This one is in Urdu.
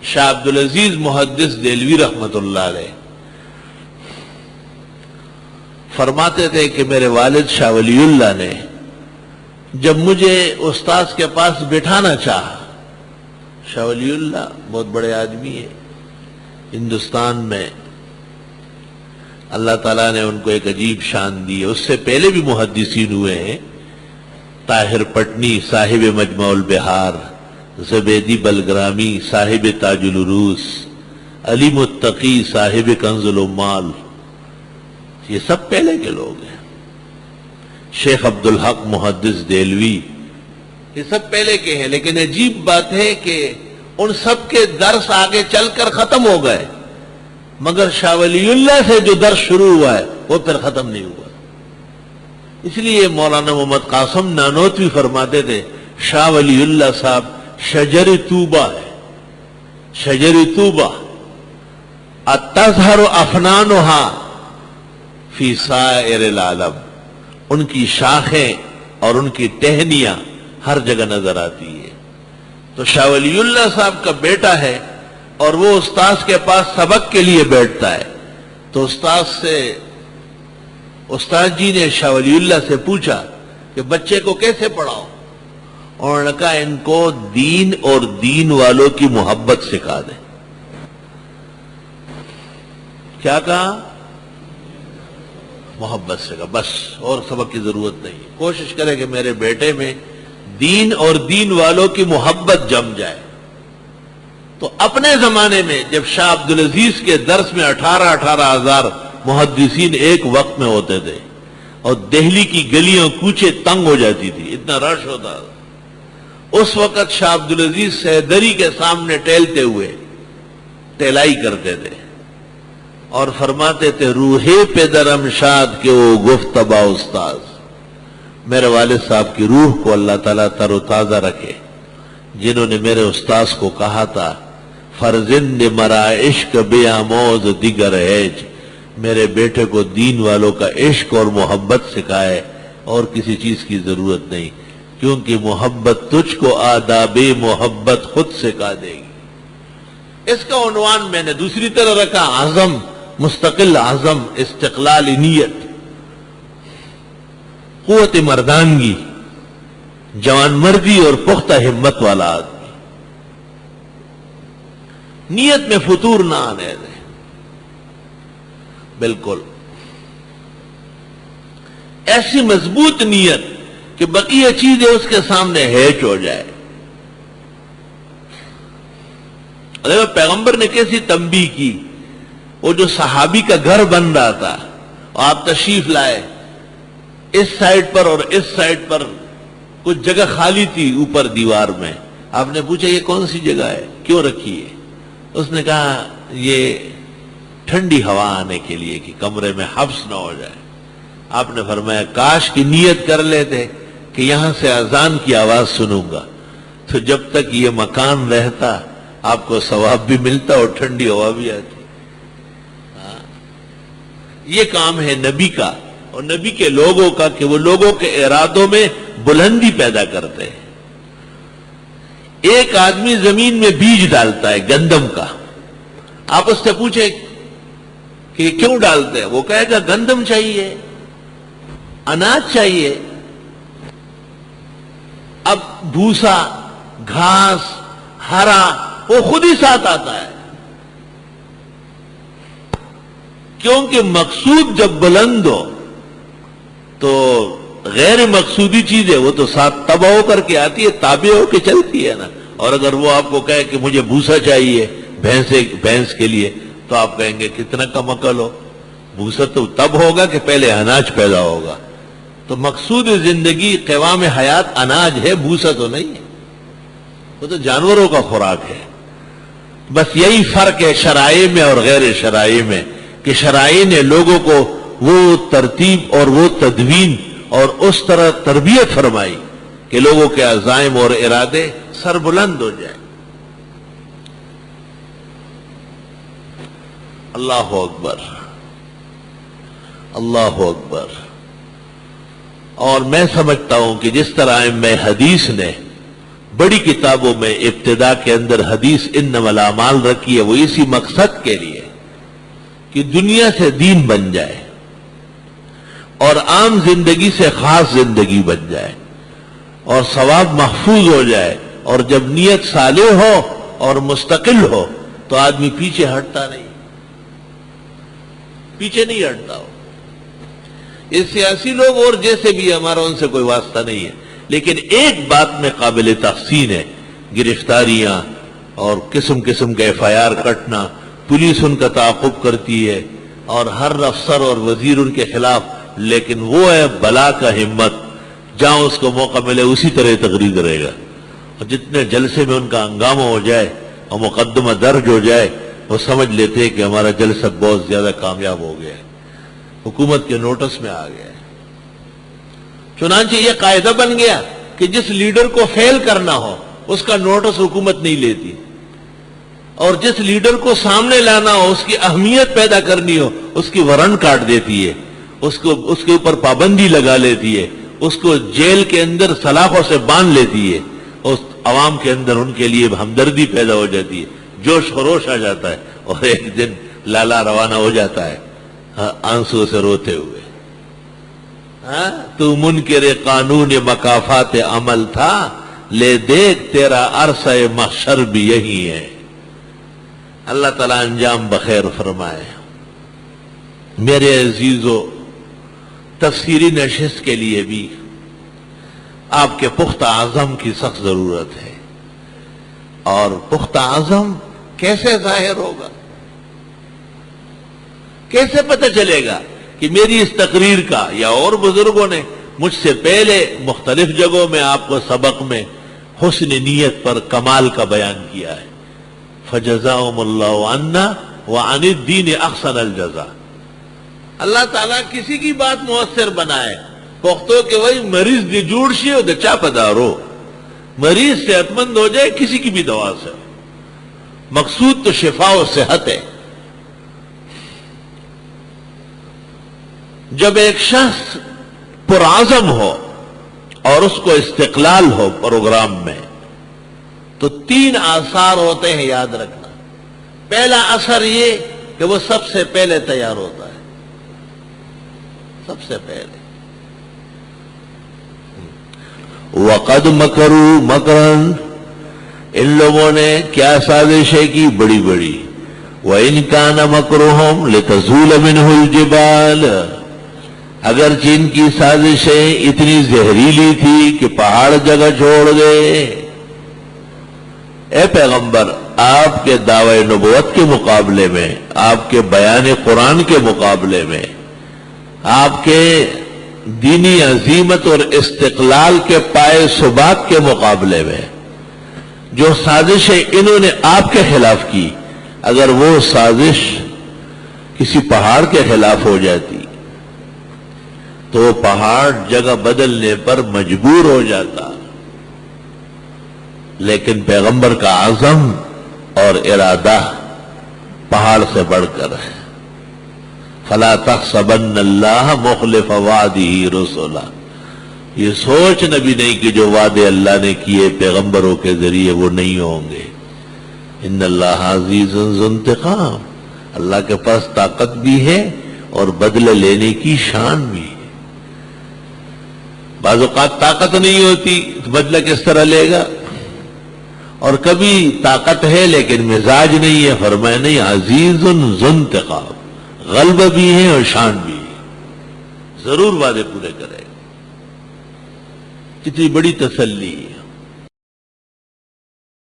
شاہ عبدالعزیز محدث دہلوی رحمت اللہ علیہ فرماتے تھے کہ میرے والد شاہ ولی اللہ نے جب مجھے استاذ کے پاس بٹھانا چاہا، شاہ ولی اللہ بہت بڑے آدمی ہیں ہندوستان میں، اللہ تعالیٰ نے ان کو ایک عجیب شان دی ہے. اس سے پہلے بھی محدثین ہوئے ہیں، طاہر پٹنی صاحب مجمع البحار، زبیدی بلگرامی صاحب تاج العروس، علی متقی صاحب کنز العمال، یہ سب پہلے کے لوگ ہیں. شیخ عبدالحق محدث دہلوی، یہ سب پہلے کے ہیں. لیکن عجیب بات ہے کہ ان سب کے درس آگے چل کر ختم ہو گئے، مگر شاہ ولی اللہ سے جو درس شروع ہوا ہے وہ پھر ختم نہیں ہوا. اس لیے مولانا محمد قاسم نانوتوی فرماتے تھے شاہ ولی اللہ صاحب شجر طوبہ ہے، شجر طوبہ تظہر افنانہا فی سائر العالم، ان کی شاخیں اور ان کی ٹہنیاں ہر جگہ نظر آتی ہے. تو شاہ ولی اللہ صاحب کا بیٹا ہے اور وہ استاذ کے پاس سبق کے لیے بیٹھتا ہے. تو استاد جی نے شاہ ولی اللہ سے پوچھا کہ بچے کو کیسے پڑھاؤ؟ اور انہوں نے کہا ان کو دین اور دین والوں کی محبت سکھا دیں. کیا کہا؟ محبت سکھا، بس اور سبق کی ضرورت نہیں. کوشش کرے کہ میرے بیٹے میں دین اور دین والوں کی محبت جم جائے. تو اپنے زمانے میں جب شاہ عبدالعزیز کے درس میں 18,000 محدثین ایک وقت میں ہوتے تھے اور دہلی کی گلیاں کوچے تنگ ہو جاتی تھی، اتنا رش ہوتا تھا، اس وقت شاہ عبدالعزیز سہدری کے سامنے ٹہلتے ہوئے ٹہلائی کرتے تھے اور فرماتے تھے روحے پہ درم شاد کے وہ گفتبا استاذ. میرے والد صاحب کی روح کو اللہ تعالیٰ تر و تازہ رکھے، جنہوں نے میرے استاذ کو کہا تھا فرزند مرا عشق بے آموز دیگر ایج، میرے بیٹے کو دین والوں کا عشق اور محبت سکھائے اور کسی چیز کی ضرورت نہیں، کیونکہ محبت تجھ کو آداب محبت خود سکھا دے گی. اس کا عنوان میں نے دوسری طرح رکھا عزم، مستقل عزم، استقلال نیت، قوت مردانگی، جوان مردی اور پختہ ہمت والا آدمی. نیت میں فتور نہ آنے دے، بالکل ایسی مضبوط نیت کہ بقیہ چیزیں اس کے سامنے ہیچ ہو جائے. پیغمبر نے کیسی تنبیہ کی، وہ جو صحابی کا گھر بن رہا تھا اور آپ تشریف لائے، اس سائڈ پر اور اس سائڈ پر کچھ جگہ خالی تھی اوپر دیوار میں. آپ نے پوچھا یہ کون سی جگہ ہے، کیوں رکھی ہے؟ اس نے کہا یہ ٹھنڈی ہوا آنے کے لیے کہ کمرے میں حبس نہ ہو جائے. آپ نے فرمایا کاش کی نیت کر لیتے کہ یہاں سے اذان کی آواز سنوں گا، تو جب تک یہ مکان رہتا آپ کو ثواب بھی ملتا اور ٹھنڈی ہوا بھی آتی. یہ کام ہے نبی کا اور نبی کے لوگوں کا کہ وہ لوگوں کے ارادوں میں بلندی پیدا کرتے ہیں. ایک آدمی زمین میں بیج ڈالتا ہے گندم کا، آپ اس سے پوچھیں کہ کیوں ڈالتے ہیں، وہ کہے گا گندم چاہیے، اناج چاہیے. اب بھوسا، گھاس، ہرا وہ خود ہی ساتھ آتا ہے، کیونکہ مقصود جب بلند ہو تو غیر مقصودی چیزیں وہ تو ساتھ تبع ہو کر کے آتی ہے، تابع ہو کے چلتی ہے نا. اور اگر وہ آپ کو کہے کہ مجھے بھوسا چاہیے بھینس کے لیے، تو آپ کہیں گے کتنا کم عقل ہو، بھوسا تو تب ہوگا کہ پہلے اناج پیدا ہوگا. تو مقصود زندگی قوام حیات اناج ہے، بھوسا تو نہیں ہے، وہ تو جانوروں کا خوراک ہے. بس یہی فرق ہے شرائع میں اور غیر شرائع میں، کہ شرائع نے لوگوں کو وہ ترتیب اور وہ تدوین اور اس طرح تربیت فرمائی کہ لوگوں کے عزائم اور ارادے سربلند ہو جائیں. اللہ اکبر، اللہ اکبر. اور میں سمجھتا ہوں کہ جس طرح ائمہ حدیث نے بڑی کتابوں میں ابتدا کے اندر حدیث انما الاعمال رکھی ہے، وہ اسی مقصد کے لیے کہ دنیا سے دین بن جائے اور عام زندگی سے خاص زندگی بن جائے اور ثواب محفوظ ہو جائے، اور جب نیت صالح ہو اور مستقل ہو تو آدمی پیچھے ہٹتا نہیں، پیچھے نہیں ہٹتا ہو۔ یہ سیاسی لوگ اور جیسے بھی ہمارا ان سے کوئی واسطہ نہیں ہے، لیکن ایک بات میں قابل تحسین ہے، گرفتاریاں اور قسم قسم کا FIR کٹنا، پولیس ان کا تعاقب کرتی ہے اور ہر افسر اور وزیر ان کے خلاف، لیکن وہ ہے بلا کا ہمت، جہاں اس کو موقع ملے اسی طرح تقریر کرے گا، اور جتنے جلسے میں ان کا ہنگامہ ہو جائے اور مقدمہ درج ہو جائے وہ سمجھ لیتے کہ ہمارا جلسہ بہت زیادہ کامیاب ہو گیا ہے، حکومت کے نوٹس میں آ گیا ہے۔ چنانچہ یہ قاعدہ بن گیا کہ جس لیڈر کو فیل کرنا ہو اس کا نوٹس حکومت نہیں لیتی، اور جس لیڈر کو سامنے لانا ہو، اس کی اہمیت پیدا کرنی ہو، اس کی وارنٹ کاٹ دیتی ہے، اس کے اوپر پابندی لگا لیتی ہے، اس کو جیل کے اندر سلاخوں سے باندھ لیتی ہے، اور عوام کے اندر ان کے لیے ہمدردی پیدا ہو جاتی ہے، جوش خروش آ جاتا ہے، اور ایک دن لالا روانہ ہو جاتا ہے آنسو سے روتے ہوئے۔ تو منکر قانون مکافات عمل تھا، لے دیکھ تیرا عرصہ محشر بھی یہی ہے۔ اللہ تعالیٰ انجام بخیر فرمائے۔ میرے عزیزو، تفسیری نشست کے لیے بھی آپ کے پختہ عزم کی سخت ضرورت ہے، اور پختہ عزم کیسے ظاہر ہوگا؟ کیسے پتہ چلے گا کہ میری اس تقریر کا، یا اور بزرگوں نے مجھ سے پہلے مختلف جگہوں میں آپ کو سبق میں حسن نیت پر کمال کا بیان کیا ہے، فَجَزَاهُمُ اللَّهُ عَنَّا وَعَنِ الدِّينِ أَحْسَنَ الْجَزَاءِ۔ اللہ تعالیٰ کسی کی بات مؤثر بنائے، پختو کہ وہی مریض دی جوڑ شی ہو دے چا پدارو، مریض صحت مند ہو جائے کسی کی بھی دوا سے، مقصود تو شفا و صحت ہے۔ جب ایک شخص پرعزم ہو اور اس کو استقلال ہو پروگرام میں، تو 3 آثار ہوتے ہیں، یاد رکھنا۔ پہلا اثر یہ کہ وہ سب سے پہلے تیار ہوتا ہے، سب سے پہلے۔ وَقَدْ مَكَرُوا مَكْرًا، ان لوگوں نے کیا سازشیں کی، بڑی بڑی۔ وَإِنْ كَانَ مَكْرُهُمْ لِتَزُولَ مِنْهُ الْجِبَالُ، اگرچہ ان کی سازشیں اتنی زہریلی تھی کہ پہاڑ جگہ چھوڑ دے۔ اے پیغمبر، آپ کے دعوی نبوت کے مقابلے میں، آپ کے بیان قرآن کے مقابلے میں، آپ کے دینی عظیمت اور استقلال کے پائے ثبات کے مقابلے میں جو سازشیں انہوں نے آپ کے خلاف کی، اگر وہ سازش کسی پہاڑ کے خلاف ہو جاتی تو وہ پہاڑ جگہ بدلنے پر مجبور ہو جاتا، لیکن پیغمبر کا عزم اور ارادہ پہاڑ سے بڑھ کر ہے۔ فَلَا تَحْسَبَنَّ اللَّهَ مُخْلِفَ وَعْدِهِ رُسُلَهُ، یہ سوچ نبی نہیں کہ جو وعدے اللہ نے کیے پیغمبروں کے ذریعے وہ نہیں ہوں گے۔ ان اللہ عزیز ذو انتقام، اللہ کے پاس طاقت بھی ہے اور بدلہ لینے کی شان بھی ہے۔ بعض اوقات طاقت نہیں ہوتی تو بدلہ کس طرح لے گا، اور کبھی طاقت ہے لیکن مزاج نہیں ہے، فرمایا نہیں، عزیز ذو انتقام، غلبہ بھی ہے اور شان بھی ہے، ضرور وعدے پورے کرے گا۔ کتنی بڑی تسلی ہے۔